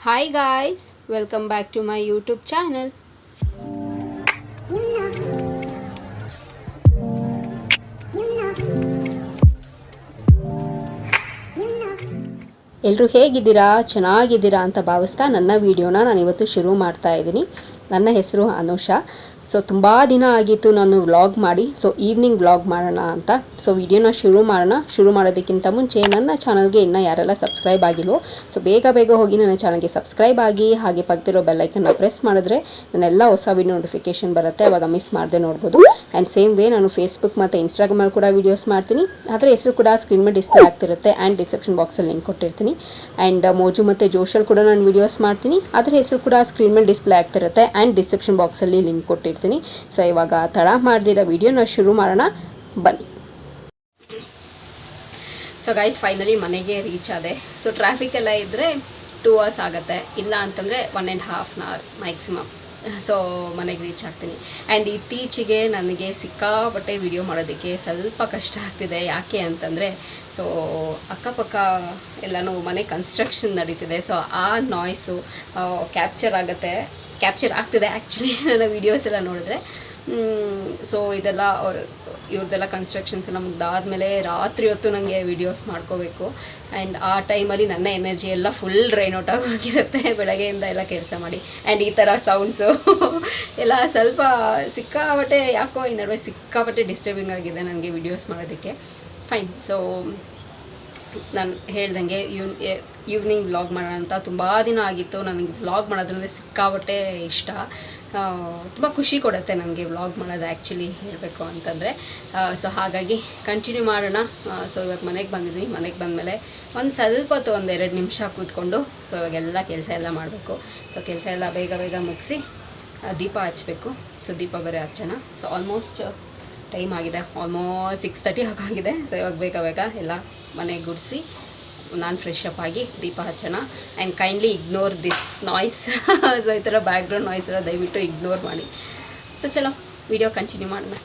Hi guys, welcome back to my YouTube channel. ಎಲ್ಲರೂ ಹೇಗಿದ್ದೀರಾ, ಚೆನ್ನಾಗಿದ್ದೀರಾ ಅಂತ ಭಾವಿಸ್ತಾ ನನ್ನ ವಿಡಿಯೋನ ನಾನು ಇವತ್ತು ಶುರು ಮಾಡ್ತಾ ಇದ್ದೀನಿ. ನನ್ನ ಹೆಸರು ಅನುಷಾ. ಸೊ ತುಂಬ ದಿನ ಆಗಿತ್ತು ನಾನು ವ್ಲಾಗ್ ಮಾಡಿ. ಸೊ ಈವ್ನಿಂಗ್ ವ್ಲಾಗ್ ಮಾಡೋಣ ಅಂತ. ಸೊ ವಿಡಿಯೋನ ಶುರು ಮಾಡೋದಕ್ಕಿಂತ ಮುಂಚೆ ನನ್ನ ಚಾನಲ್ಗೆ ಇನ್ನೂ ಯಾರೆಲ್ಲ ಸಬ್ಸ್ಕ್ರೈಬ್ ಆಗಿಲ್ವೋ ಸೊ ಬೇಗ ಹೋಗಿ ನನ್ನ ಚಾನಲ್ಗೆ ಸಬ್ಸ್ಕ್ರೈಬ್ ಆಗಿ, ಹಾಗೆ ಪಕ್ಕದಿರೋ ಬೆಲ್ಲೈಕನ್ನ ಪ್ರೆಸ್ ಮಾಡಿದ್ರೆ ನನ್ನೆಲ್ಲ ಹೊಸ ವಿಡಿಯೋ ನೋಟಿಫಿಕೇಷನ್ ಬರುತ್ತೆ, ಅವಾಗ ಮಿಸ್ ಮಾಡದೆ ನೋಡ್ಬೋದು. ಆ್ಯಂಡ್ ಸೇಮ್ ವೇ ನಾನು ಫೇಸ್ಬುಕ್ ಮತ್ತು ಇನ್ಸ್ಟಾಗ್ರಾಮಲ್ಲಿ ಕೂಡ ವೀಡಿಯೋಸ್ ಮಾಡ್ತೀನಿ. ಅದರ ಹೆಸರು ಕೂಡ ಸ್ಕ್ರೀನ್ ಮೇಲೆ ಡಿಸ್ಪ್ಲೇ ಆಗ್ತಿರುತ್ತೆ ಆ್ಯಂಡ್ ಡಿಸ್ಕ್ರಿಪ್ಷನ್ ಬಾಕ್ಸಲ್ಲಿ ಲಿಂಕ್ ಕೊಟ್ಟಿರ್ತೀನಿ. ಆ್ಯಂಡ್ ಮೋಜು ಮತ್ತು ಜೋಶಲ್ಲಿ ಕೂಡ ನಾನು ವೀಡಿಯೋಸ್ ಮಾಡ್ತೀನಿ. ಅದರ ಹೆಸರು ಕೂಡ ಸ್ಕ್ರೀನ್ ಮೇಲೆ ಡಿಸ್ಪ್ಲೇ ಆಗ್ತಿರುತ್ತೆ ಆ್ಯಂಡ್ ಡಿಸ್ಕ್ರಿಪ್ಷನ್ ಬಾಕ್ಸಲ್ಲಿ ಲಿಂಕ್ ಕೊಟ್ಟಿರ್ತೀನಿ. ಸೊ ಇವಾಗ ತಡ ಮಾಡ್ದಿರೋ ವಿಡಿಯೋನ ಶುರು ಮಾಡೋಣ ಬನ್ನಿ. ಸೊ ಗೈಸ್, ಫೈನಲಿ ಮನೆಗೆ ರೀಚ್ ಆದೆ. ಸೊ ಟ್ರಾಫಿಕ್ ಎಲ್ಲ ಇದ್ದರೆ 2 hours ಆಗುತ್ತೆ, ಇಲ್ಲ ಅಂತಂದರೆ 1.5 hour ಮ್ಯಾಕ್ಸಿಮಮ್. ಸೊ ಮನೆಗೆ ರೀಚ್ ಆಗ್ತೀನಿ. ಆ್ಯಂಡ್ ಇತ್ತೀಚೆಗೆ ನನಗೆ ಸಿಕ್ಕಾಪಟ್ಟೆ ವಿಡಿಯೋ ಮಾಡೋದಕ್ಕೆ ಸ್ವಲ್ಪ ಕಷ್ಟ ಆಗ್ತಿದೆ. ಯಾಕೆ ಅಂತಂದರೆ ಸೊ ಅಕ್ಕಪಕ್ಕ ಎಲ್ಲನೂ ಮನೆ ಕನ್ಸ್ಟ್ರಕ್ಷನ್ ನಡೀತಿದೆ. ಸೊ ಆ ನಾಯ್ಸು ಕ್ಯಾಪ್ಚರ್ ಆಗ್ತಿದೆ ಆ್ಯಕ್ಚುಲಿ ನನ್ನ ವೀಡಿಯೋಸ್ ಎಲ್ಲ ನೋಡಿದ್ರೆ. ಸೊ ಇದೆಲ್ಲ ಇವ್ರದ್ದೆಲ್ಲ ಕನ್ಸ್ಟ್ರಕ್ಷನ್ಸ್ ಎಲ್ಲ ಮುಗ್ದಾದ್ಮೇಲೆ ರಾತ್ರಿ ಹೊತ್ತು ನನಗೆ ವೀಡಿಯೋಸ್ ಮಾಡ್ಕೋಬೇಕು. ಆ್ಯಂಡ್ ಆ ಟೈಮಲ್ಲಿ ನನ್ನ ಎನರ್ಜಿ ಎಲ್ಲ ಫುಲ್ ಡ್ರೈನ್ ಔಟ್ ಆಗೋಗಿರುತ್ತೆ ಬೆಳಗ್ಗೆಯಿಂದ ಎಲ್ಲ ಕೆಲಸ ಮಾಡಿ. ಆ್ಯಂಡ್ ಈ ಥರ ಸೌಂಡ್ಸು ಎಲ್ಲ ಸ್ವಲ್ಪ ಸಿಕ್ಕಾಪಟ್ಟೆ ಯಾಕೋ ಈ ನಡುವೆ ಸಿಕ್ಕಾಪಟ್ಟೆ ಡಿಸ್ಟರ್ಬಿಂಗ್ ಆಗಿದೆ ನನಗೆ ವೀಡಿಯೋಸ್ ಮಾಡೋದಕ್ಕೆ. ಫೈನ್. ಸೊ ನಾನು ಹೇಳ್ದಂಗೆ ಈವ್ನಿಂಗ್ ವ್ಲಾಗ್ ಮಾಡೋಣ ಅಂತ ತುಂಬ ದಿನ ಆಗಿತ್ತು. ನನಗೆ ವ್ಲಾಗ್ ಮಾಡೋದ್ರಲ್ಲಿ ಸಿಕ್ಕಾಪಟ್ಟೆ ಇಷ್ಟ. ತುಂಬ ಖುಷಿ ಕೊಡುತ್ತೆ ನನಗೆ ವ್ಲಾಗ್ ಮಾಡೋದು ಆ್ಯಕ್ಚುಲಿ ಹೇಳಬೇಕು ಅಂತಂದರೆ. ಸೊ ಹಾಗಾಗಿ ಕಂಟಿನ್ಯೂ ಮಾಡೋಣ. ಸೊ ಇವಾಗ ಮನೆಗೆ ಬಂದಿದ್ದೀನಿ. ಮನೆಗೆ ಬಂದಮೇಲೆ ಒಂದು ಸ್ವಲ್ಪ ಹೊತ್ತು 1-2 ನಿಮಿಷ ಕೂತ್ಕೊಂಡು ಸೊ ಇವಾಗೆಲ್ಲ ಕೆಲಸ ಎಲ್ಲ ಮಾಡಬೇಕು. ಸೊ ಕೆಲಸ ಎಲ್ಲ ಬೇಗ ಮುಗಿಸಿ ದೀಪ ಹಚ್ಚಬೇಕು. ಸೊ ದೀಪ ಬೇರೆ ಹಚ್ಚೋಣ. ಸೊ ಆಲ್ಮೋಸ್ಟ್ ಟೈಮ್ ಆಗಿದೆ, ಆಲ್ಮೋಸ್ಟ್ 6:30 ಆಗಿದೆ. ಸೊ ಇವಾಗ ಬೇಗ ಎಲ್ಲ ಮನೆಗೆ ಗುಡಿಸಿ ನಾನು ಫ್ರೆಶ್ ಅಪ್ ಆಗಿ ದೀಪ ಹಚ್ಚೋಣ. And kindly ignore this noise. So ಈ ಥರ ಬ್ಯಾಕ್ಗ್ರೌಂಡ್ ನಾಯ್ಸ್ ಎಲ್ಲ ದಯವಿಟ್ಟು ಇಗ್ನೋರ್ ಮಾಡಿ. ಸೊ ಚಲೋ ವಿಡಿಯೋ ಕಂಟಿನ್ಯೂ ಮಾಡೋಣ.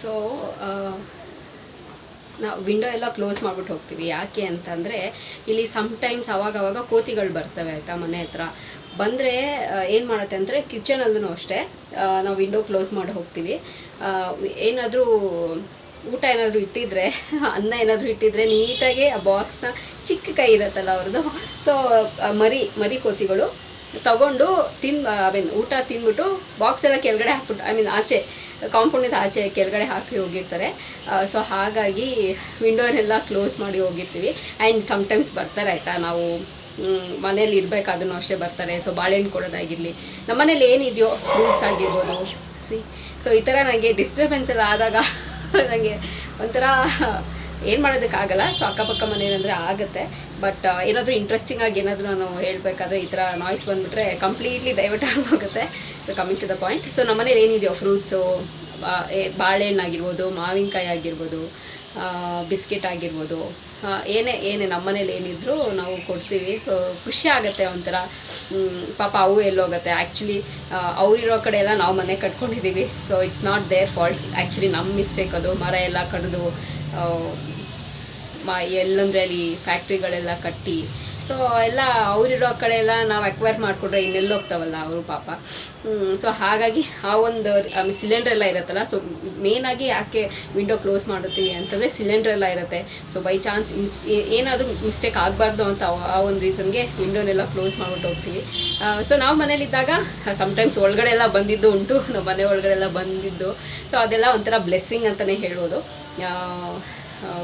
ಸೊ ನಾವು ವಿಂಡೋ ಎಲ್ಲ ಕ್ಲೋಸ್ ಮಾಡಿಬಿಟ್ಟು ಹೋಗ್ತೀವಿ. ಯಾಕೆ ಅಂತಂದರೆ ಇಲ್ಲಿ ಸಮ್ಟೈಮ್ಸ್ ಅವಾಗವಾಗ ಕೋತಿಗಳು ಬರ್ತವೆ ಆಯಿತಾ. ಮನೆ ಹತ್ರ ಬಂದರೆ ಏನು ಮಾಡುತ್ತೆ ಅಂದರೆ ಕಿಚನಲ್ಲೂ ಅಷ್ಟೇ ನಾವು ವಿಂಡೋ ಕ್ಲೋಸ್ ಮಾಡಿ ಹೋಗ್ತೀವಿ. ಏನಾದರೂ ಊಟ ಏನಾದರೂ ಇಟ್ಟಿದ್ರೆ, ಅನ್ನ ಏನಾದರೂ ಇಟ್ಟಿದ್ರೆ ನೀಟಾಗಿ ಆ ಬಾಕ್ಸ್ನ ಚಿಕ್ಕ ಕೈ ಇರುತ್ತಲ್ಲ ಅವ್ರದ್ದು. ಸೊ ಮರಿ ಕೋತಿಗಳು ತಗೊಂಡು ಊಟ ತಿಂದ್ಬಿಟ್ಟು ಬಾಕ್ಸ್ ಎಲ್ಲ ಕೆಳಗಡೆ ಹಾಕ್ಬಿಟ್ಟು ಆಚೆ ಕಾಂಪೌಂಡಿಂದ ಆಚೆ ಕೆಳಗಡೆ ಹಾಕಿ ಹೋಗಿರ್ತಾರೆ. ಸೊ ಹಾಗಾಗಿ ವಿಂಡೋನೆಲ್ಲ ಕ್ಲೋಸ್ ಮಾಡಿ ಹೋಗಿರ್ತೀವಿ. ಆ್ಯಂಡ್ ಸಮ್ಟೈಮ್ಸ್ ಬರ್ತಾರೆ ಆಯಿತಾ. ನಾವು ಮನೇಲಿ ಇರಬೇಕಾದ್ರೂ ಅಷ್ಟೇ ಬರ್ತಾರೆ. ಸೊ ಬಾಳೆಹಣ್ಣು ಕೊಡೋದಾಗಿರಲಿ, ನಮ್ಮ ಮನೇಲಿ ಏನಿದೆಯೋ ಫ್ರೂಟ್ಸ್ ಆಗಿರ್ಬೋದು. ಸೊ ಈ ಥರ ನನಗೆ ಡಿಸ್ಟರ್ಬೆನ್ಸ್ ಎಲ್ಲ ಆದಾಗ ನನಗೆ ಒಂಥರ ಏನು ಮಾಡೋದಕ್ಕಾಗಲ್ಲ. ಸೊ ಅಕ್ಕಪಕ್ಕ ಮನೆಯಂದರೆ ಆಗುತ್ತೆ. ಬಟ್ ಏನಾದರೂ ಇಂಟ್ರೆಸ್ಟಿಂಗ್ ಆಗಿ ಏನಾದರೂ ನಾನು ಹೇಳಬೇಕಾದ್ರೆ ಈ ಥರ ನಾಯ್ಸ್ ಬಂದುಬಿಟ್ರೆ ಕಂಪ್ಲೀಟ್ಲಿ ಡೈವರ್ಟ್ ಆಗೋಗುತ್ತೆ. So coming to the point. So ನಮ್ಮ ಮನೇಲಿ ಏನಿದೆಯೋ ಫ್ರೂಟ್ಸು, ಬಾಳೆಹಣ್ಣು ಆಗಿರ್ಬೋದು, ಮಾವಿನಕಾಯಿ ಆಗಿರ್ಬೋದು, ಬಿಸ್ಕೆಟ್ ಆಗಿರ್ಬೋದು, ಏನೇ ನಮ್ಮ ಮನೇಲಿ ಏನಿದ್ರು ನಾವು ಕೊಡ್ತೀವಿ. ಸೊ ಖುಷಿ ಆಗುತ್ತೆ ಒಂಥರ. ಪಾಪ ಅವು ಎಲ್ಲೋಗುತ್ತೆ ಆ್ಯಕ್ಚುಲಿ, ಅವರಿರೋ ಕಡೆ ಎಲ್ಲ ನಾವು ಮನೆ ಕಟ್ಕೊಂಡಿದ್ದೀವಿ. So it's not their fault, actually ನಮ್ಮ ಮಿಸ್ಟೇಕ್ ಅದು. ಮರ ಎಲ್ಲ ಕಡಿದು ಎಲ್ಲಂದರೆ ಅಲ್ಲಿ ಫ್ಯಾಕ್ಟ್ರಿಗಳೆಲ್ಲ ಕಟ್ಟಿ, ಸೊ ಎಲ್ಲ ಅವರಿರೋ ಕಡೆ ಎಲ್ಲ ನಾವು ಅಕ್ವೈರ್ ಮಾಡಿಕೊಂಡ್ರೆ ಇನ್ನೆಲ್ಲ ಹೋಗ್ತಾವಲ್ಲ ಅವರು ಪಾಪ. ಸೊ ಹಾಗಾಗಿ ಆ ಒಂದು ಸಿಲಿಂಡ್ರ್ ಎಲ್ಲ ಇರುತ್ತಲ್ಲ, ಸೊ ಮೇಯ್ನಾಗಿ ಯಾಕೆ ವಿಂಡೋ ಕ್ಲೋಸ್ ಮಾಡುತ್ತೀವಿ ಅಂತಂದರೆ ಸಿಲಿಂಡ್ರ್ ಎಲ್ಲ ಇರುತ್ತೆ. ಸೊ ಬೈ ಚಾನ್ಸ್ ಏನಾದರೂ ಮಿಸ್ಟೇಕ್ ಆಗಬಾರ್ದು ಅಂತ ಆ ಒಂದು ರೀಸನ್ಗೆ ವಿಂಡೋನೆಲ್ಲ ಕ್ಲೋಸ್ ಮಾಡಿಬಿಟ್ಟು ಹೋಗ್ತೀವಿ. ಸೊ ನಾವು ಮನೇಲಿದ್ದಾಗ ಸಮ್ಟೈಮ್ಸ್ ಒಳಗಡೆ ಎಲ್ಲ ಬಂದಿದ್ದು ಉಂಟು, ನಮ್ಮ ಮನೆ ಒಳಗಡೆ ಎಲ್ಲ ಬಂದಿದ್ದು. ಸೊ ಅದೆಲ್ಲ ಒಂಥರ ಬ್ಲೆಸ್ಸಿಂಗ್ ಅಂತಲೇ ಹೇಳ್ಬೋದು.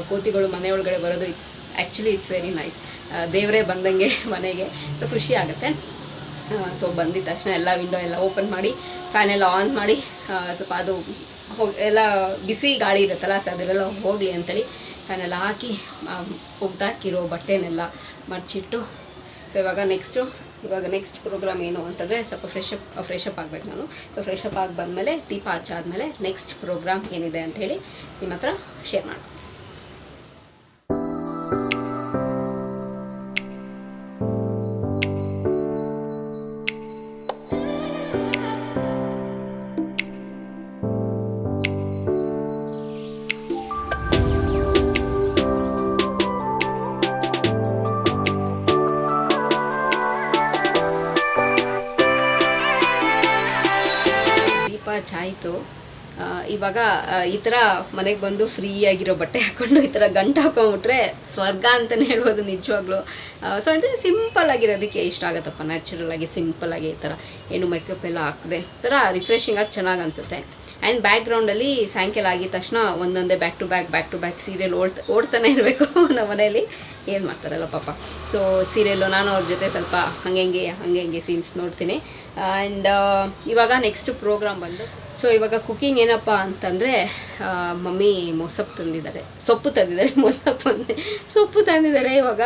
ಕೋತಿಗಳು ಮನೆ ಒಳಗಡೆ ಬರೋದು ಇಟ್ಸ್ ವೆರಿ ನೈಸ್. ದೇವರೇ ಬಂದಂಗೆ ಮನೆಗೆ. ಸೊ ಖುಷಿ ಆಗುತ್ತೆ. ಸೊ ಬಂದಿದ ತಕ್ಷಣ ಎಲ್ಲ ವಿಂಡೋ ಎಲ್ಲ ಓಪನ್ ಮಾಡಿ, ಫ್ಯಾನ್ ಎಲ್ಲ ಆನ್ ಮಾಡಿ, ಸ್ವಲ್ಪ ಅದು ಎಲ್ಲ ಬಿಸಿ ಗಾಳಿ ಇರುತ್ತಲ್ಲ, ಸೊ ಅದೆಲ್ಲ ಹೋಗಲಿ ಅಂತೇಳಿ ಫ್ಯಾನ್ ಎಲ್ಲ ಹಾಕಿ ಒಗ್ದಾಕಿರೋ ಬಟ್ಟೆನೆಲ್ಲ ಮರ್ಚಿಟ್ಟು. ಸೊ ಇವಾಗ ನೆಕ್ಸ್ಟ್ ಪ್ರೋಗ್ರಾಮ್ ಏನು ಅಂತಂದರೆ ಸ್ವಲ್ಪ ಫ್ರೆಶ್ ಅಪ್ ಆಗಬೇಕು ನಾನು. ಸೊ ಫ್ರೆಶ್ ಅಪ್ ಆಗಿ ಬಂದಮೇಲೆ ದೀಪ ಹಚ್ಚಾದ್ಮೇಲೆ ನೆಕ್ಸ್ಟ್ ಪ್ರೋಗ್ರಾಮ್ ಏನಿದೆ ಅಂಥೇಳಿ ನಿಮ್ಮ ಹತ್ರ ಶೇರ್ ಮಾಡ್ತೀನಿ. ಆಯಿತು. ಇವಾಗ ಈ ಥರ ಮನೆಗೆ ಬಂದು ಫ್ರೀಯಾಗಿರೋ ಬಟ್ಟೆ ಹಾಕ್ಕೊಂಡು ಈ ಥರ ಗಂಟು ಹಾಕೊಂಡ್ಬಿಟ್ರೆ ಸ್ವರ್ಗ ಅಂತಲೇ ಹೇಳ್ಬೋದು ನಿಜವಾಗ್ಲೂ. ಸೊ ಅಂದರೆ ಸಿಂಪಲ್ ಆಗಿರೋದಕ್ಕೆ ಇಷ್ಟ ಆಗುತ್ತಪ್ಪ, ನ್ಯಾಚುರಲಾಗಿ ಸಿಂಪಲ್ಲಾಗಿ ಈ ಥರ ಏನು ಮೇಕಪ್ ಎಲ್ಲ ಹಾಕಿದೆ ಈ ಥರ ರಿಫ್ರೆಶಿಂಗಾಗಿ ಚೆನ್ನಾಗಿ ಅನಿಸುತ್ತೆ. ಆ್ಯಂಡ್ ಬ್ಯಾಕ್ಗ್ರೌಂಡಲ್ಲಿ ಸಾಯಂಕಾಲ ಆಗಿದ ತಕ್ಷಣ ಒಂದೊಂದೇ ಬ್ಯಾಕ್ ಟು ಬ್ಯಾಕ್ ಸೀರಿಯಲ್ ಓಡ್ತಾನೆ ಇರಬೇಕು ನಮ್ಮ ಮನೆಯಲ್ಲಿ. ಏನು ಮಾಡ್ತಾರಲ್ಲ ಪಾಪ. ಸೊ ಸೀರಿಯಲ್ಲು ನಾನು ಅವ್ರ ಜೊತೆ ಸ್ವಲ್ಪ ಹಂಗೆ ಸೀನ್ಸ್ ನೋಡ್ತೀನಿ. ಆ್ಯಂಡ್ ಇವಾಗ ನೆಕ್ಸ್ಟ್ ಪ್ರೋಗ್ರಾಮ್ ಬಂದು, ಸೊ ಇವಾಗ ಕುಕ್ಕಿಂಗ್ ಏನಪ್ಪ ಅಂತಂದರೆ ಮಮ್ಮಿ ಸೊಪ್ಪು ತಂದಿದ್ದಾರೆ. ಇವಾಗ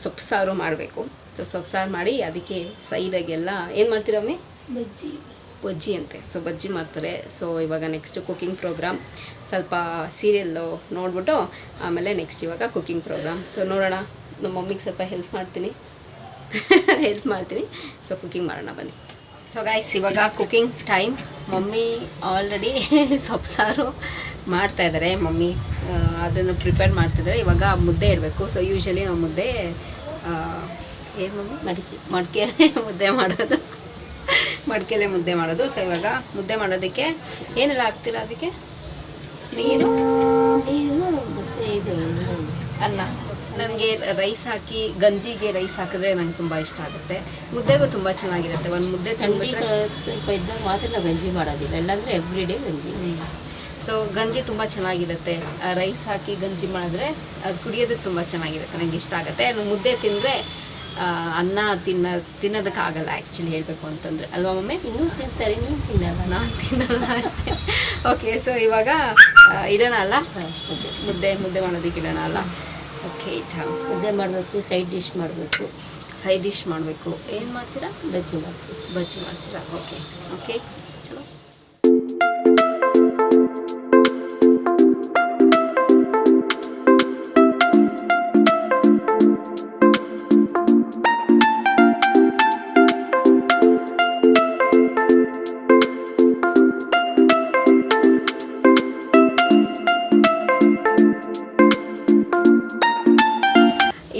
ಸೊಪ್ಪು ಸಾರು ಮಾಡಬೇಕು. ಸೊ ಸೊಪ್ಪು ಸಾರು ಮಾಡಿ ಅದಕ್ಕೆ ಸೈಡಾಗೆಲ್ಲ ಏನು ಮಾಡ್ತೀರಮ್ಮಿ? ಬಜ್ಜಿ ಅಂತೆ. ಸೊ ಬಜ್ಜಿ ಮಾಡ್ತಾರೆ. ಸೊ ಇವಾಗ ನೆಕ್ಸ್ಟ್ ಕುಕ್ಕಿಂಗ್ ಪ್ರೋಗ್ರಾಮ್, ಸ್ವಲ್ಪ ಸೀರಿಯಲ್ಲು ನೋಡ್ಬಿಟ್ಟು ಆಮೇಲೆ ನೆಕ್ಸ್ಟ್ ಇವಾಗ ಕುಕ್ಕಿಂಗ್ ಪ್ರೋಗ್ರಾಮ್. ಸೊ ನೋಡೋಣ, ನಮ್ಮ ಮಮ್ಮಿಗೆ ಸ್ವಲ್ಪ ಹೆಲ್ಪ್ ಮಾಡ್ತೀನಿ. ಸೊ ಕುಕ್ಕಿಂಗ್ ಮಾಡೋಣ ಬನ್ನಿ. ಸೊ ಗೈಸ್, ಇವಾಗ ಕುಕ್ಕಿಂಗ್ ಟೈಮ್. ಮಮ್ಮಿ ಆಲ್ರೆಡಿ ಸೊಪ್ಪು ಸಾರು ಮಾಡ್ತಾಯಿದ್ದಾರೆ. ಮಮ್ಮಿ ಅದನ್ನು ಪ್ರಿಪೇರ್ ಮಾಡ್ತಿದ್ದಾರೆ. ಇವಾಗ ಮುದ್ದೆ ಇಡಬೇಕು. ಸೊ ಯೂಶ್ವಲಿ ನಾವು ಮುದ್ದೆ ಏನು ಮಮ್ಮಿ ಮಡಿಕೆಯಲ್ಲೇ ಮುದ್ದೆ ಮಾಡೋದು. ಸೊ ಇವಾಗ ಮುದ್ದೆ ಮಾಡೋದಕ್ಕೆ ಏನೆಲ್ಲ ಹಾಕ್ತೀರಾ? ಅದಕ್ಕೆ ನೀರು ಮತ್ತು ಇದು ಅನ್ನ. ನನಗೆ ರೈಸ್ ಹಾಕಿ ಗಂಜಿಗೆ ರೈಸ್ ಹಾಕಿದ್ರೆ ನಂಗೆ ತುಂಬ ಇಷ್ಟ ಆಗುತ್ತೆ. ಮುದ್ದೆಗೂ ತುಂಬ ಚೆನ್ನಾಗಿರುತ್ತೆ. ಒಂದು ಮುದ್ದೆ ತಂದುಬಿಟ್ರೆ ಸ್ವಲ್ಪ ಇದ್ದಾಗ ಮಾತ್ರ ನಾವು ಗಂಜಿ ಮಾಡೋದಿಲ್ಲ, ಇಲ್ಲಾಂದರೆ ಎವ್ರಿ ಡೇ ಗಂಜಿ. ಸೊ ಗಂಜಿ ತುಂಬ ಚೆನ್ನಾಗಿರುತ್ತೆ. ರೈಸ್ ಹಾಕಿ ಗಂಜಿ ಮಾಡಿದ್ರೆ ಅದು ಕುಡಿಯೋದಕ್ಕೆ ತುಂಬ ಚೆನ್ನಾಗಿರುತ್ತೆ, ನನಗೆ ಇಷ್ಟ ಆಗುತ್ತೆ. ಮುದ್ದೆ ತಿಂದರೆ ಅನ್ನ ತಿನ್ನೋದಕ್ಕಾಗಲ್ಲ ಆ್ಯಕ್ಚುಲಿ ಹೇಳಬೇಕು ಅಂತಂದರೆ, ಅಲ್ವಾ ಮಮ್ಮಿ? ಇನ್ನೂ ತಿಂತಾರೆ, ನೀವು ತಿನ್ನಲ್ಲ. ನಾನು ತಿನ್ನಲ್ಲ ಅಷ್ಟೇ. ಓಕೆ, ಸೊ ಇವಾಗ ಇಡೋಣ ಅಲ್ಲ, ಮುದ್ದೆ ಮಾಡೋದಕ್ಕೆ ಇಡೋಣ ಅಲ್ಲ. ಓಕೆ, ಮುದ್ದೆ ಮಾಡಬೇಕು. ಸೈಡ್ ಡಿಶ್ ಮಾಡಬೇಕು. ಏನು ಮಾಡ್ತೀರಾ? ಬಜ್ಜಿ ಮಾಡ್ತೀರಾ? ಓಕೆ ಚಲೋ.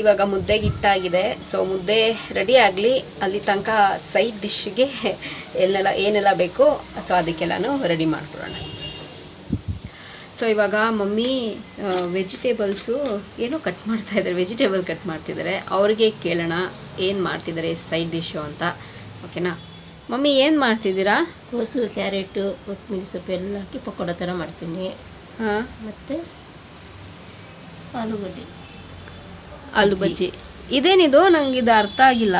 ಇವಾಗ ಮುದ್ದೆಗೆ ಹಿಟ್ಟಾಗಿದೆ. ಸೊ ಮುದ್ದೆ ರೆಡಿ ಆಗಲಿ, ಅಲ್ಲಿ ತನಕ ಸೈಡ್ ಡಿಶ್ಗೆ ಏನೆಲ್ಲ ಬೇಕು ಸೊ ಅದಕ್ಕೆಲ್ಲನೂ ರೆಡಿ ಮಾಡ್ಕೊಳ್ಳೋಣ. ಸೊ ಇವಾಗ ಮಮ್ಮಿ ವೆಜಿಟೇಬಲ್ಸು ಏನೋ ವೆಜಿಟೇಬಲ್ ಕಟ್ ಮಾಡ್ತಿದ್ದಾರೆ. ಅವ್ರಿಗೆ ಕೇಳೋಣ ಏನು ಮಾಡ್ತಿದ್ದಾರೆ ಸೈಡ್ ಡಿಶ್ಶು ಅಂತ. ಓಕೆನಾ ಮಮ್ಮಿ, ಏನು ಮಾಡ್ತಿದ್ದೀರಾ? ಕೋಸು, ಕ್ಯಾರೆಟು, ಕೊತ್ತಂಬರಿ ಸೊಪ್ಪು ಎಲ್ಲ ಹಾಕಿ ಪಕೋಡ ಥರ ಮಾಡ್ತೀನಿ. ಹಾಂ, ಮತ್ತು ಆಲೂ ಬಜ್ಜಿ. ಇದೇನಿದು? ನಂಗೆ ಇದು ಅರ್ಥ ಆಗಿಲ್ಲ.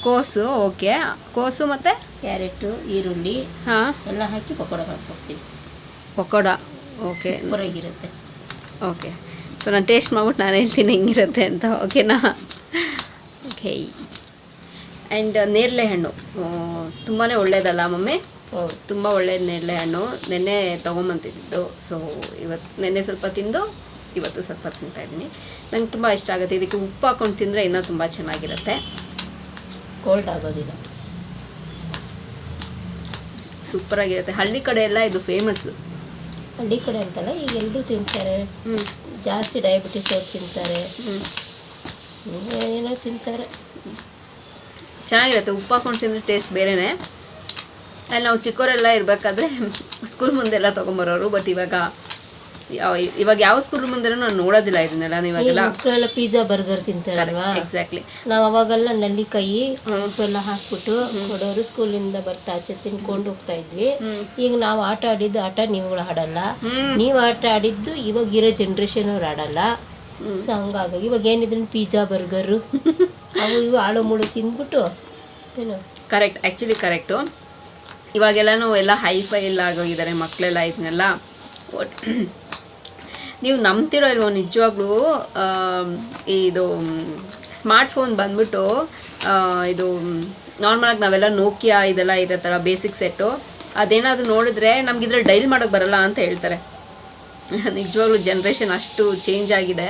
ಕೋಸು ಓಕೆ. ಕೋಸು ಮತ್ತು ಕ್ಯಾರೆಟು, ಈರುಳ್ಳಿ ಎಲ್ಲ ಹಾಕಿ ಪಕೋಡ ಮಾಡ್ಕೊಡ್ತೀವಿ. ಪಕೋಡ ಓಕೆ, ಹೊರಗಿರುತ್ತೆ. ಓಕೆ, ಸೊ ನಾನು ಟೇಸ್ಟ್ ಮಾಡ್ಬಿಟ್ಟು ನಾನು ಹೇಳ್ತೀನಿ ಹೆಂಗಿರುತ್ತೆ ಅಂತ. ಓಕೆನಾ? ಓಕೆ. ಆ್ಯಂಡ್ ನೇರಳೆ ಹಣ್ಣು ತುಂಬಾ ಒಳ್ಳೇದಲ್ಲ ಮಮ್ಮಿ? ತುಂಬ ಒಳ್ಳೇದು ನೇರಳೆ ಹಣ್ಣು. ನೆನ್ನೆ ತೊಗೊಂಬಂತಿದ್ದು. ಸೊ ನೆನ್ನೆ ಸ್ವಲ್ಪ ತಿಂದು ಇವತ್ತು ಸ್ವಲ್ಪ ತಿಂತಾಯಿದ್ದೀನಿ. ನಂಗೆ ತುಂಬ ಇಷ್ಟ ಆಗುತ್ತೆ. ಇದಕ್ಕೆ ಉಪ್ಪು ಹಾಕೊಂಡು ತಿಂದರೆ ಇನ್ನೂ ತುಂಬ ಚೆನ್ನಾಗಿರುತ್ತೆ. ಕೋಲ್ಡ್ ಆಗೋದಿಲ್ಲ, ಸೂಪರಾಗಿರುತ್ತೆ. ಹಳ್ಳಿ ಕಡೆ ಎಲ್ಲ ಇದು ಫೇಮಸ್ಸು. ಹಳ್ಳಿ ಕಡೆ ಅಂತಲ್ಲ, ಈಗ ಎಲ್ಲರೂ ತಿಂತಾರೆ. ಜಾಸ್ತಿ ಡಯಾಬಿಟಿಸ್ ಅವ್ರು ತಿಂತಾರೆ, ಏನೋ ತಿಂತಾರೆ. ಚೆನ್ನಾಗಿರುತ್ತೆ. ಉಪ್ಪು ಹಾಕೊಂಡು ತಿಂದರೆ ಟೇಸ್ಟ್ ಬೇರೆಯೇ. ಅಲ್ಲಿ ನಾವು ಚಿಕ್ಕವರೆಲ್ಲ ಇರಬೇಕಾದ್ರೆ ಸ್ಕೂಲ್ ಮುಂದೆಲ್ಲ ತೊಗೊಂಬರೋರು. ಬಟ್ ಇವಾಗ ಯಾವ ಸ್ಕೂಲ್ ಮುಂದೆನೂ ನಾನು ನೋಡೋದಿಲ್ಲ ಇದನ್ನೆಲ್ಲ. ಇವಾಗೆಲ್ಲ ಮಕ್ಕಳೆಲ್ಲ ಪಿಜ್ಜಾ ಬರ್ಗರ್ ತಿಂತಾರಲ್ವಾ. ಎಕ್ಸಾಕ್ಟ್ಲಿ. ನಾವು ಅವಾಗೆಲ್ಲ ನಲ್ಲಿಕಾಯಿ ಉಪ್ಪೆಲ್ಲ ಹಾಕ್ಬಿಟ್ಟು ಕೊಡೋರು, ಸ್ಕೂಲಿಂದ ಬರ್ತಾ ಆಚೆ ತಿನ್ಕೊಂಡು ಹೋಗ್ತಾ ಇದ್ವಿ. ಈಗ ನಾವು ಆಟ ಆಡಿದ್ದು ಆಟ ನೀವುಗಳು ಆಡಲ್ಲ, ನೀವು ಆಟ ಆಡಿದ್ದು ಇವಾಗ ಇರೋ ಜನ್ರೇಷನ್ ಅವ್ರು ಆಡಲ್ಲ. ಸೊ ಹಂಗಾಗಿ ಇವಾಗ ಏನಿದ್ರು ಪಿಜ್ಜಾ ಬರ್ಗರು ಅವು ಇವು ಆಳು ಮೂಳು ತಿಂದ್ಬಿಟ್ಟು ಏನು. Correct, actually correct. ಇವಾಗೆಲ್ಲನೂ ಎಲ್ಲ ಹೈಫೈ ಎಲ್ಲ ಆಗೋಗಿದ್ದಾರೆ ಮಕ್ಕಳೆಲ್ಲ. ಇದನ್ನೆಲ್ಲ ನೀವು ನಂಬ್ತಿರೋ ಇಲ್ವೋ, ನಿಜವಾಗ್ಲೂ ಇದು ಸ್ಮಾರ್ಟ್ಫೋನ್ ಬಂದ್ಬಿಟ್ಟು ಇದು ನಾರ್ಮಲಾಗಿ ನಾವೆಲ್ಲ ನೋಕಿಯಾ ಇದೆಲ್ಲ ಇರುತ್ತಲ್ಲ ಬೇಸಿಕ್ ಸೆಟ್ಟು, ಅದೇನಾದರೂ ನೋಡಿದ್ರೆ ನಮಗಿದ್ರೆ ಡೈಲ್ ಮಾಡೋಕ್ಕೆ ಬರಲ್ಲ ಅಂತ ಹೇಳ್ತಾರೆ. ನಿಜವಾಗ್ಲೂ ಜನ್ರೇಷನ್ ಅಷ್ಟು ಚೇಂಜ್ ಆಗಿದೆ.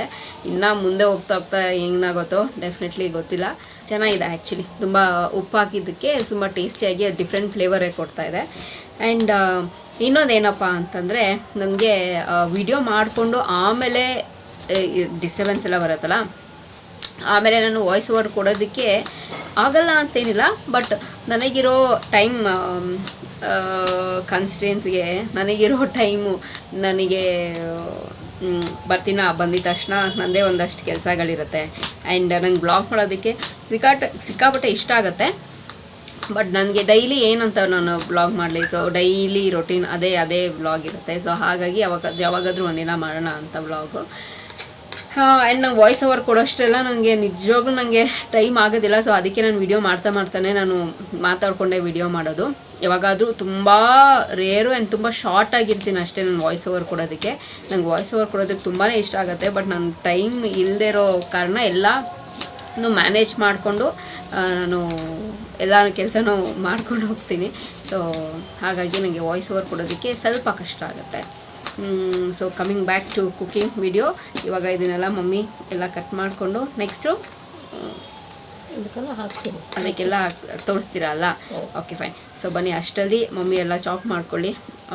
ಇನ್ನು ಮುಂದೆ ಹೋಗ್ತಾ ಹೋಗ್ತಾ ಹೆಂಗಾಗುತ್ತೋ ಡೆಫಿನೆಟ್ಲಿ ಗೊತ್ತಿಲ್ಲ. ಚೆನ್ನಾಗಿದೆ ಆ್ಯಕ್ಚುಲಿ. ತುಂಬ ಉಪ್ಪು ಹಾಕಿದ್ದಕ್ಕೆ ತುಂಬ ಟೇಸ್ಟಿಯಾಗಿ ಡಿಫ್ರೆಂಟ್ ಫ್ಲೇವರೇ ಕೊಡ್ತಾಯಿದೆ. ಆ್ಯಂಡ್ ಇನ್ನೊಂದೇನಪ್ಪ ಅಂತಂದರೆ, ನನಗೆ ವಿಡಿಯೋ ಮಾಡಿಕೊಂಡು ಆಮೇಲೆ ಡಿಸ್ಟರ್ಬೆನ್ಸ್ ಎಲ್ಲ ಬರುತ್ತಲ್ಲ, ಆಮೇಲೆ ನಾನು ವಾಯ್ಸ್ ಓವರ್ ಕೊಡೋದಕ್ಕೆ ಆಗಲ್ಲ ಅಂತೇನಿಲ್ಲ. ಬಟ್ ನನಗಿರೋ ಟೈಮ್ ಕನ್ಸ್ಟೆನ್ಸ್ಗೆ, ನನಗಿರೋ ಟೈಮು, ನನಗೆ ಬಂದಿದ್ದ ತಕ್ಷಣ ನನ್ನದೇ ಒಂದಷ್ಟು ಕೆಲಸಗಳಿರುತ್ತೆ. ಆ್ಯಂಡ್ ನಂಗೆ ಬ್ಲಾಗ್ ಮಾಡೋದಕ್ಕೆ ಸಿಕ್ಕಾಪಟ್ಟೆ ಇಷ್ಟ ಆಗುತ್ತೆ. ಬಟ್ ನನಗೆ ಡೈಲಿ ಏನಂತ ನಾನು ಬ್ಲಾಗ್ ಮಾಡಲಿ, ಸೊ ಡೈಲಿ ರೊಟೀನ್ ಅದೇ ಬ್ಲಾಗ್ ಇರುತ್ತೆ. ಸೊ ಹಾಗಾಗಿ ಯಾವಾಗಾದರೂ ಒಂದಿನ ಮಾಡೋಣ ಅಂತ ಬ್ಲಾಗು. ಆ್ಯಂಡ್ ನಂಗೆ ವಾಯ್ಸ್ ಓವರ್ ಕೊಡೋಷ್ಟೆಲ್ಲ ನನಗೆ ನಿಜವಾಗ್ಲೂ ನನಗೆ ಟೈಮ್ ಆಗೋದಿಲ್ಲ. ಸೊ ಅದಕ್ಕೆ ನಾನು ವಿಡಿಯೋ ಮಾಡ್ತಾನೆ ನಾನು ಮಾತಾಡ್ಕೊಂಡೆ ವಿಡಿಯೋ ಮಾಡೋದು. ಯಾವಾಗಾದರೂ ತುಂಬ ರೇರು ಆ್ಯಂಡ್ ತುಂಬ ಶಾರ್ಟ್ ಆಗಿರ್ತೀನಿ ಅಷ್ಟೇ ನಾನು ವಾಯ್ಸ್ ಓವರ್ ಕೊಡೋದಕ್ಕೆ. ನಂಗೆ ವಾಯ್ಸ್ ಓವರ್ ಕೊಡೋದಕ್ಕೆ ತುಂಬಾ ಇಷ್ಟ ಆಗುತ್ತೆ. ಬಟ್ ನನ್ನ ಟೈಮ್ ಇಲ್ಲದೆ ಇರೋ ಕಾರಣ ಎಲ್ಲನೂ ಮ್ಯಾನೇಜ್ ಮಾಡಿಕೊಂಡು ನಾನು ಎಲ್ಲ ಕೆಲಸನೂ ಮಾಡ್ಕೊಂಡು ಹೋಗ್ತೀನಿ. ಸೊ ಹಾಗಾಗಿ ನನಗೆ ವಾಯ್ಸ್ ಓವರ್ ಕೊಡೋದಕ್ಕೆ ಸ್ವಲ್ಪ ಕಷ್ಟ ಆಗುತ್ತೆ. So coming back to cooking video. ಇವಾಗ ಇದನ್ನೆಲ್ಲ ಮಮ್ಮಿ ಎಲ್ಲ ಕಟ್ ಮಾಡಿಕೊಂಡು ನೆಕ್ಸ್ಟು ಹಾಕ್ತೀನಿ, ಅದಕ್ಕೆಲ್ಲ ತೋರಿಸ್ತೀರಾ ಅಲ್ಲ? Okay fine. ಸೊ ಬನ್ನಿ, ಅಷ್ಟರಲ್ಲಿ ಮಮ್ಮಿ ಎಲ್ಲ ಚಾಪ್ ಮಾಡ್ಕೊಳ್ಳಿ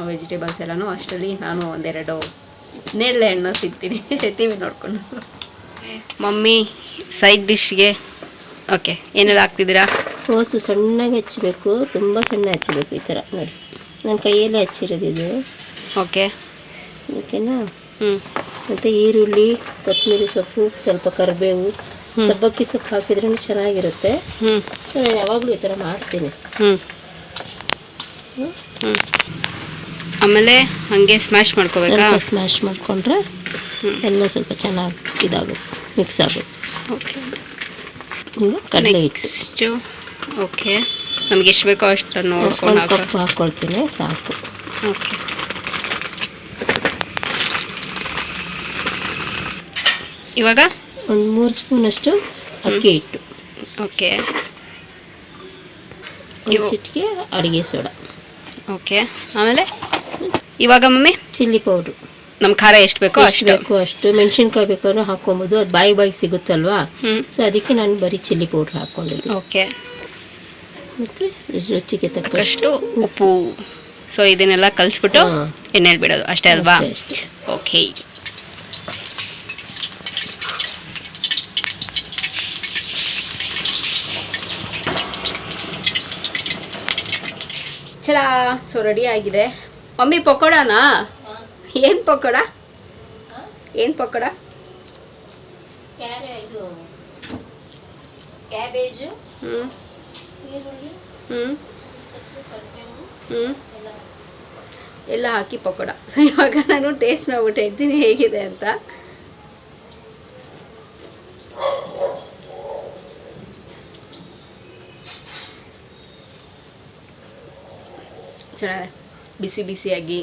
ವೆಜಿಟೇಬಲ್ಸ್ ಎಲ್ಲನೂ. ಅಷ್ಟರಲ್ಲಿ ನಾನು ಒಂದೆರಡು ನೇರಳೆ ಹಣ್ಣು ಸಿಗ್ತೀನಿ ಟಿವಿ ನೋಡಿಕೊಂಡು. ಮಮ್ಮಿ ಸೈಡ್ ಡಿಶ್ಗೆ ಓಕೆ ಏನೆಲ್ಲ ಹಾಕ್ತಿದ್ದೀರಾ? ಕೋಸು ಸಣ್ಣಗೆ ಹೆಚ್ಚಬೇಕು, ತುಂಬ ಸಣ್ಣ ಹೆಚ್ಚಬೇಕು. ಈ ಥರ ನೋಡಿ, ನನ್ನ ಕೈಯಲ್ಲೇ ಹಚ್ಚಿರೋದಿದು. ಓಕೆ, ಓಕೆನಾ? ಮತ್ತು ಈರುಳ್ಳಿ, ಕೊತ್ತಂಬರಿ ಸೊಪ್ಪು, ಸ್ವಲ್ಪ ಕರಿಬೇವು, ಸಬ್ಬಕ್ಕಿ ಸೊಪ್ಪು ಹಾಕಿದ್ರೂ ಚೆನ್ನಾಗಿರುತ್ತೆ. ಸೊ ನಾನು ಯಾವಾಗಲೂ ಈ ಥರ ಮಾಡ್ತೀನಿ. ಆಮೇಲೆ ಹಾಗೆ ಸ್ಮ್ಯಾಶ್ ಮಾಡ್ಕೋಬೇಕಾ? ಸ್ಮ್ಯಾಶ್ ಮಾಡಿಕೊಂಡ್ರೆ ಎಲ್ಲ ಸ್ವಲ್ಪ ಚೆನ್ನಾಗಿ ಇದಾಗುತ್ತೆ, ಮಿಕ್ಸ್ ಆಗುತ್ತೆ. ಓಕೆ, ಈಗ ಕಡಲೆ ಹಿಟ್ಟು. ಓಕೆ, ನಮ್ಗೆ ಎಷ್ಟು ಬೇಕೋ ಅಷ್ಟು ನೋಡ್ಕೊಂಡು ಒಂದು ಕಪ್ ಹಾಕ್ಕೊಳ್ತೀನಿ, ಸಾಕು. ಓಕೆ, ಇವಾಗ ಒಂದು 3 ಸ್ಪೂನಷ್ಟು ಅಕ್ಕಿ ಹಿಟ್ಟು. ಓಕೆ, ಒಂದು ಚಿಟಿಕೆ ಅಡುಗೆ ಸೋಡಾ. ಓಕೆ, ಆಮೇಲೆ ಇವಾಗ ಮಮ್ಮಿ ಚಿಲ್ಲಿ ಪೌಡ್ರು. ನಮ್ಮ ಖಾರ ಎಷ್ಟು ಬೇಕೋ ಅಷ್ಟು. ಮೆಣಸಿನ್ಕಾಯಿ ಬೇಕಾದ್ರೂ ಹಾಕ್ಕೊಬೋದು, ಅದು ಬಾಯಿಗೆ ಸಿಗುತ್ತಲ್ವಾ. ಸೊ ಅದಕ್ಕೆ ನಾನು ಬರೀ ಚಿಲ್ಲಿ ಪೌಡ್ರ್ ಹಾಕ್ಕೊಂಡಿದ್ದೆ. ಓಕೆ, ಮತ್ತು ರುಚಿಗೆ ತಕ್ಕಷ್ಟು ಉಪ್ಪು. ಸೊ ಇದನ್ನೆಲ್ಲ ಕಲಿಸ್ಬಿಟ್ಟು ಎಣ್ಣೆಲಿ ಬಿಡೋದು ಅಷ್ಟೇ ಅಲ್ವಾ? ಅಷ್ಟೇ. ಓಕೆ, ಚಲಾ. ಸೊ ರೆಡಿ ಆಗಿದೆ ಮಮ್ಮಿ. ಪಕೋಡನಾ? ಏನು ಪಕೋಡ? ಏನು ಪಕೋಡ? ಇದು ಕ್ಯಾಬೇಜು, ಈರುಳ್ಳಿ, ಎಲ್ಲ ಹಾಕಿ ಪಕೋಡ. ಸೊ ಇವಾಗ ನಾನು ಟೇಸ್ಟ್ ಮಾಡ್ಬಿಟ್ಟು ಹೇಳ್ತೀನಿ ಹೇಗಿದೆ ಅಂತ. ಚೆನ್ನಾಗಿದೆ, ಬಿಸಿ ಬಿಸಿಯಾಗಿ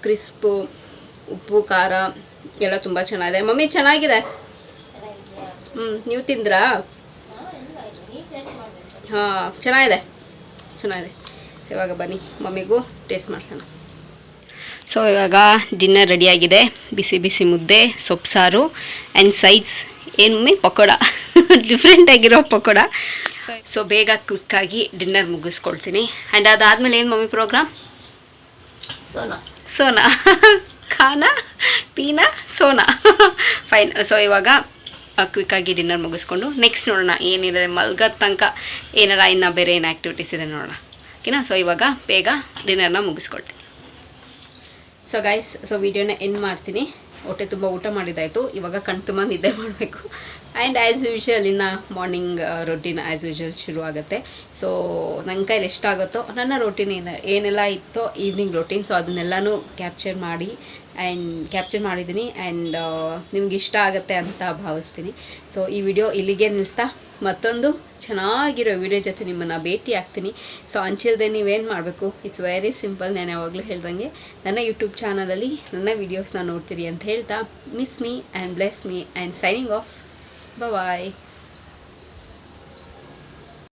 ಕ್ರಿಸ್ಪು, ಉಪ್ಪು ಖಾರ ಎಲ್ಲ ತುಂಬ ಚೆನ್ನಾಗಿದೆ ಮಮ್ಮಿ. ಚೆನ್ನಾಗಿದೆ. ನೀವು ತಿಂದ್ರಾ? ಹಾಂ, ಚೆನ್ನಾಗಿದೆ. ಇವಾಗ ಬನ್ನಿ ಮಮ್ಮಿಗೂ ಟೇಸ್ಟ್ ಮಾಡಿಸೋಣ. ಸೊ ಇವಾಗ ಡಿನ್ನರ್ ರೆಡಿಯಾಗಿದೆ. ಬಿಸಿ ಬಿಸಿ ಮುದ್ದೆ, ಸೊಪ್ಪು ಸಾರು ಆ್ಯಂಡ್ ಸೈಡ್ಸ್ ಏನು ಮಮ್ಮಿ ಪಕೋಡ, ಡಿಫ್ರೆಂಟ್ ಆಗಿರೋ ಪಕೋಡ. ಸೊ ಬೇಗ ಕ್ವಿಕ್ಕಾಗಿ ಡಿನ್ನರ್ ಮುಗಿಸ್ಕೊಳ್ತೀನಿ. ಆ್ಯಂಡ್ ಅದಾದಮೇಲೆ ಏನು ಮಮ್ಮಿ ಪ್ರೋಗ್ರಾಮ್? ಸೋನಾ ಖಾನಾ ಪೀನಾ ಸೋನಾ ಫೈನ್. ಸೊ ಇವಾಗ ಕ್ವಿಕ್ಕಾಗಿ ಡಿನ್ನರ್ ಮುಗಿಸ್ಕೊಂಡು ನೆಕ್ಸ್ಟ್ ನೋಡೋಣ ಏನಿದೆ, ಮಲ್ಗದ ತನಕ ಏನಾರ ಇನ್ನು ಬೇರೆ ಏನು ಆ್ಯಕ್ಟಿವಿಟೀಸ್ ಇದೆ ನೋಡೋಣ, ಓಕೆನಾ. ಸೊ ಇವಾಗ ಬೇಗ ಡಿನ್ನರ್ನ ಮುಗಿಸ್ಕೊಳ್ತೀನಿ. ಸೊ ಗೈಸ್, ಸೊ ವಿಡಿಯೋನ ಎಂಡ್ ಮಾಡ್ತೀನಿ. ಹೊಟ್ಟೆ ತುಂಬ ಊಟ ಮಾಡಿದ್ದಾಯಿತು, ಇವಾಗ ಕಣ್ ತುಂಬ ನಿದ್ದೆ ಮಾಡಬೇಕು. ಆ್ಯಂಡ್ ಆ್ಯಸ್ ಯೂಶ್ವಲ್ ಇನ್ನು ಮಾರ್ನಿಂಗ್ ರೊಟೀನ್ ಆ್ಯಸ್ ಯೂಶ್ವಲ್ ಶುರು ಆಗುತ್ತೆ. ಸೊ ನನ್ನ ಕೈಲಿ ಎಷ್ಟಾಗುತ್ತೋ ನನ್ನ ರೊಟೀನ್ ಏನೆಲ್ಲ ಇತ್ತೋ ಈವ್ನಿಂಗ್ ರೊಟೀನ್, ಸೊ ಅದನ್ನೆಲ್ಲನೂ ಕ್ಯಾಪ್ಚರ್ ಮಾಡಿದ್ದೀನಿ. ಆ್ಯಂಡ್ ನಿಮ್ಗೆ ಇಷ್ಟ ಆಗುತ್ತೆ ಅಂತ ಭಾವಿಸ್ತೀನಿ. ಸೊ ಈ ವಿಡಿಯೋ ಇಲ್ಲಿಗೆ ನಿಲ್ಲಿಸ್ತಾ ಮತ್ತೊಂದು ಚೆನ್ನಾಗಿರೋ ವಿಡಿಯೋ ಜೊತೆ ನಿಮ್ಮನ್ನು ಭೇಟಿ ಆಗ್ತೀನಿ. ಸೊ ಅಂಚಿಲ್ದೆ ನೀವೇನು ಮಾಡಬೇಕು, ಇಟ್ಸ್ ವೆರಿ ಸಿಂಪಲ್. ನಾನು ಯಾವಾಗಲೂ ಹೇಳ್ದಂಗೆ ನನ್ನ ಯೂಟ್ಯೂಬ್ ಚಾನಲಲ್ಲಿ ನನ್ನ ವೀಡಿಯೋಸ್ನ ನೋಡ್ತೀರಿ ಅಂತ ಹೇಳ್ತಾ miss me and bless me and signing off. Bye.